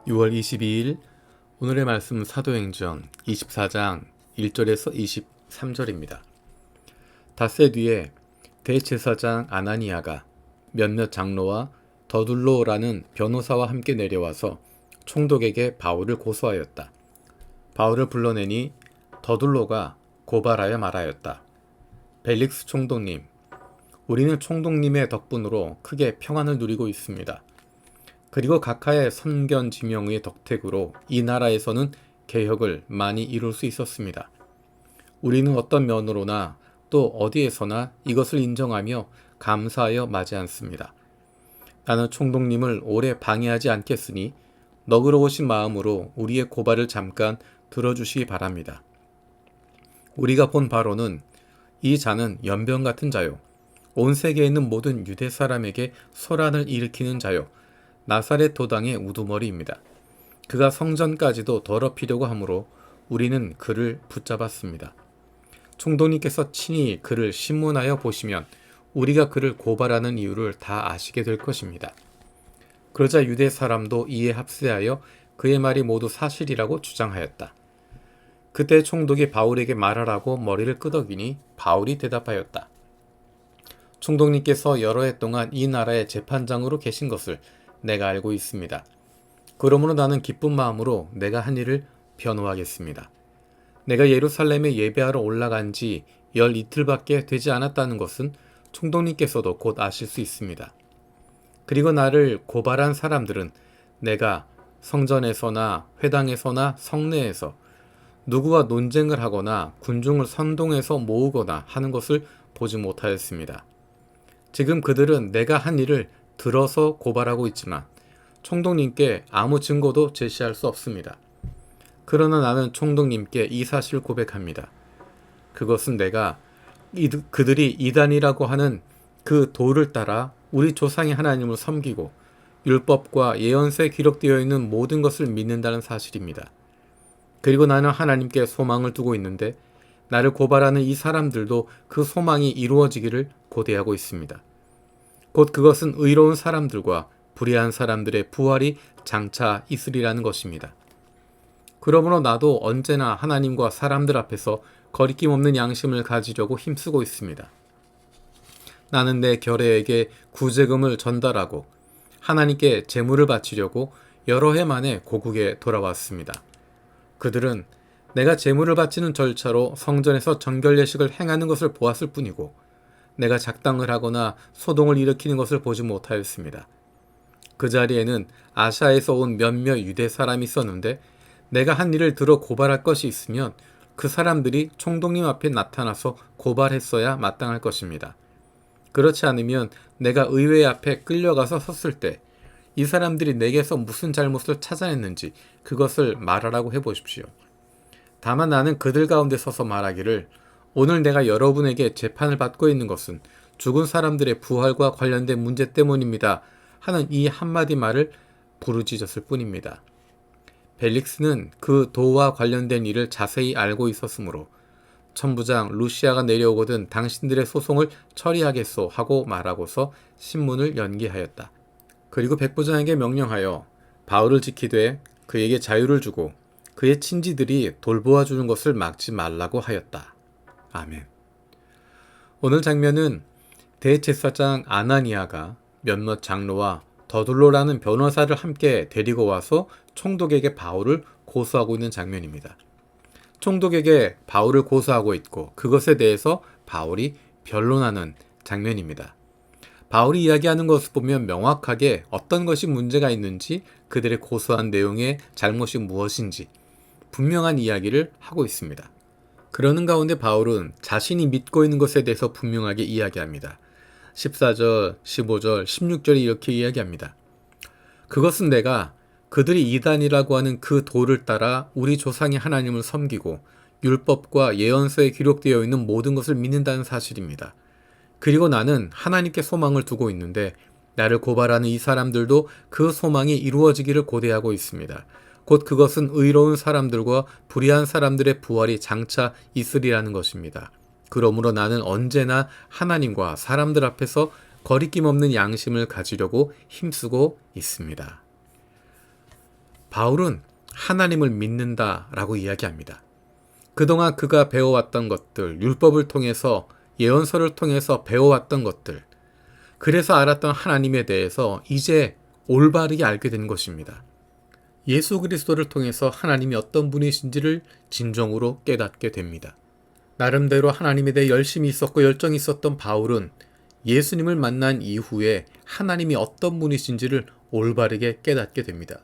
6월 22일 오늘의 말씀 사도행전 24장 1절에서 23절입니다. 닷새 뒤에 대제사장 아나니아가 몇몇 장로와 더둘로라는 변호사와 함께 내려와서 총독에게 바울을 고소하였다. 바울을 불러내니 더둘로가 고발하여 말하였다. 벨릭스 총독님, 우리는 총독님의 덕분으로 크게 평안을 누리고 있습니다. 그리고 각하의 선견지명의 덕택으로 이 나라에서는 개혁을 많이 이룰 수 있었습니다. 우리는 어떤 면으로나 또 어디에서나 이것을 인정하며 감사하여 맞이 않습니다. 나는 총독님을 오래 방해하지 않겠으니 너그러우신 마음으로 우리의 고발을 잠깐 들어주시기 바랍니다. 우리가 본 바로는 이 자는 연병 같은 자요, 온 세계에 있는 모든 유대 사람에게 소란을 일으키는 자요, 나사렛 도당의 우두머리입니다. 그가 성전까지도 더럽히려고 하므로 우리는 그를 붙잡았습니다. 총독님께서 친히 그를 신문하여 보시면 우리가 그를 고발하는 이유를 다 아시게 될 것입니다. 그러자 유대 사람도 이에 합세하여 그의 말이 모두 사실이라고 주장하였다. 그때 총독이 바울에게 말하라고 머리를 끄덕이니 바울이 대답하였다. 총독님께서 여러 해 동안 이 나라의 재판장으로 계신 것을 내가 알고 있습니다. 그러므로 나는 기쁜 마음으로 내가 한 일을 변호하겠습니다. 내가 예루살렘에 예배하러 올라간 지 열 이틀밖에 되지 않았다는 것은 총독님께서도 곧 아실 수 있습니다. 그리고 나를 고발한 사람들은 내가 성전에서나 회당에서나 성내에서 누구와 논쟁을 하거나 군중을 선동해서 모으거나 하는 것을 보지 못하였습니다. 지금 그들은 내가 한 일을 들어서 고발하고 있지만 총독님께 아무 증거도 제시할 수 없습니다. 그러나 나는 총독님께 이 사실을 고백합니다. 그것은 내가 그들이 이단이라고 하는 그 도를 따라 우리 조상의 하나님을 섬기고 율법과 예언서에 기록되어 있는 모든 것을 믿는다는 사실입니다. 그리고 나는 하나님께 소망을 두고 있는데 나를 고발하는 이 사람들도 그 소망이 이루어지기를 고대하고 있습니다. 곧 그것은 의로운 사람들과 불의한 사람들의 부활이 장차 있으리라는 것입니다. 그러므로 나도 언제나 하나님과 사람들 앞에서 거리낌 없는 양심을 가지려고 힘쓰고 있습니다. 나는 내 결애에게 구제금을 전달하고 하나님께 제물을 바치려고 여러 해 만에 고국에 돌아왔습니다. 그들은 내가 제물을 바치는 절차로 성전에서 정결 예식을 행하는 것을 보았을 뿐이고 내가 작당을 하거나 소동을 일으키는 것을 보지 못하였습니다. 그 자리에는 아시아에서 온 몇몇 유대 사람이 있었는데 내가 한 일을 들어 고발할 것이 있으면 그 사람들이 총독님 앞에 나타나서 고발했어야 마땅할 것입니다. 그렇지 않으면 내가 의회 앞에 끌려가서 섰을 때 이 사람들이 내게서 무슨 잘못을 찾아냈는지 그것을 말하라고 해보십시오. 다만 나는 그들 가운데 서서 말하기를 오늘 내가 여러분에게 재판을 받고 있는 것은 죽은 사람들의 부활과 관련된 문제 때문입니다 하는 이 한마디 말을 부르짖었을 뿐입니다. 벨릭스는 그 도와 관련된 일을 자세히 알고 있었으므로 천부장 루시아가 내려오거든 당신들의 소송을 처리하겠소 하고 말하고서 신문을 연기하였다. 그리고 백부장에게 명령하여 바울을 지키되 그에게 자유를 주고 그의 친지들이 돌보아 주는 것을 막지 말라고 하였다. 아멘. 오늘 장면은 대제사장 아나니아가 몇몇 장로와 더둘로라는 변호사를 함께 데리고 와서 총독에게 바울을 고소하고 있는 장면입니다. 총독에게 바울을 고소하고 있고 그것에 대해서 바울이 변론하는 장면입니다. 바울이 이야기하는 것을 보면 명확하게 어떤 것이 문제가 있는지 그들의 고소한 내용의 잘못이 무엇인지 분명한 이야기를 하고 있습니다. 그러는 가운데 바울은 자신이 믿고 있는 것에 대해서 분명하게 이야기합니다. 14절, 15절, 16절이 이렇게 이야기합니다. 그것은 내가 그들이 이단이라고 하는 그 도를 따라 우리 조상의 하나님을 섬기고 율법과 예언서에 기록되어 있는 모든 것을 믿는다는 사실입니다. 그리고 나는 하나님께 소망을 두고 있는데 나를 고발하는 이 사람들도 그 소망이 이루어지기를 고대하고 있습니다. 곧 그것은 의로운 사람들과 불의한 사람들의 부활이 장차 있으리라는 것입니다. 그러므로 나는 언제나 하나님과 사람들 앞에서 거리낌 없는 양심을 가지려고 힘쓰고 있습니다. 바울은 하나님을 믿는다라고 이야기합니다. 그동안 그가 배워왔던 것들, 율법을 통해서 예언서를 통해서 배워왔던 것들, 그래서 알았던 하나님에 대해서 이제 올바르게 알게 된 것입니다. 예수 그리스도를 통해서 하나님이 어떤 분이신지를 진정으로 깨닫게 됩니다. 나름대로 하나님에 대해 열심히 있었고 열정이 있었던 바울은 예수님을 만난 이후에 하나님이 어떤 분이신지를 올바르게 깨닫게 됩니다.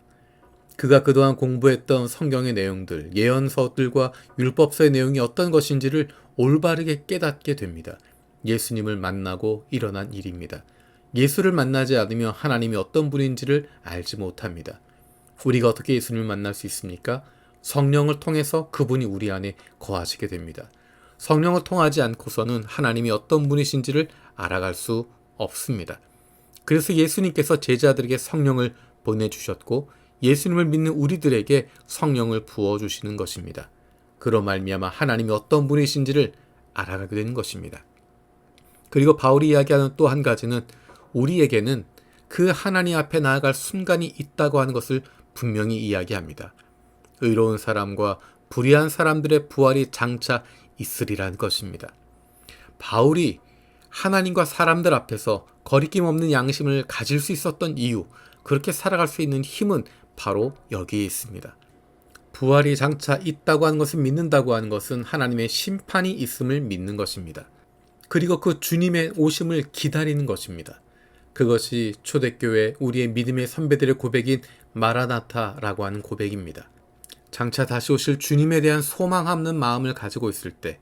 그가 그동안 공부했던 성경의 내용들, 예언서들과 율법서의 내용이 어떤 것인지를 올바르게 깨닫게 됩니다. 예수님을 만나고 일어난 일입니다. 예수를 만나지 않으면 하나님이 어떤 분인지를 알지 못합니다. 우리가 어떻게 예수님을 만날 수 있습니까? 성령을 통해서 그분이 우리 안에 거하시게 됩니다. 성령을 통하지 않고서는 하나님이 어떤 분이신지를 알아갈 수 없습니다. 그래서 예수님께서 제자들에게 성령을 보내주셨고 예수님을 믿는 우리들에게 성령을 부어주시는 것입니다. 그로 말미암아 하나님이 어떤 분이신지를 알아가게 되는 것입니다. 그리고 바울이 이야기하는 또 한 가지는 우리에게는 그 하나님 앞에 나아갈 순간이 있다고 하는 것을 분명히 이야기합니다. 의로운 사람과 불의한 사람들의 부활이 장차 있으리라는 것입니다. 바울이 하나님과 사람들 앞에서 거리낌 없는 양심을 가질 수 있었던 이유, 그렇게 살아갈 수 있는 힘은 바로 여기에 있습니다. 부활이 장차 있다고 하는 것을 믿는다고 하는 것은 하나님의 심판이 있음을 믿는 것입니다. 그리고 그 주님의 오심을 기다리는 것입니다. 그것이 초대교회 우리의 믿음의 선배들의 고백인 마라나타라고 하는 고백입니다. 장차 다시 오실 주님에 대한 소망 없는 마음을 가지고 있을 때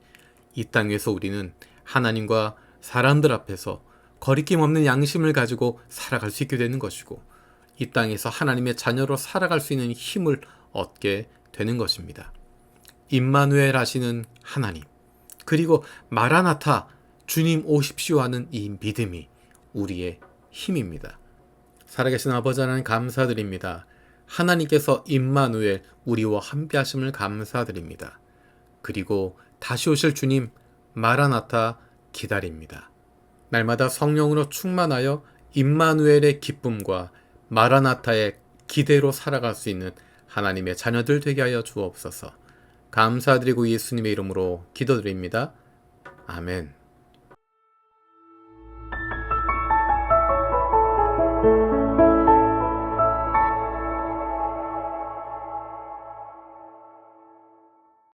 이 땅에서 우리는 하나님과 사람들 앞에서 거리낌 없는 양심을 가지고 살아갈 수 있게 되는 것이고 이 땅에서 하나님의 자녀로 살아갈 수 있는 힘을 얻게 되는 것입니다. 임마누엘 하시는 하나님, 그리고 마라나타 주님 오십시오 하는 이 믿음이 우리의 힘입니다. 살아계신 아버지 하나님 감사드립니다. 하나님께서 임마누엘 우리와 함께 하심을 감사드립니다. 그리고 다시 오실 주님 마라나타 기다립니다. 날마다 성령으로 충만하여 임마누엘의 기쁨과 마라나타의 기대로 살아갈 수 있는 하나님의 자녀들 되게 하여 주옵소서. 감사드리고 예수님의 이름으로 기도드립니다. 아멘.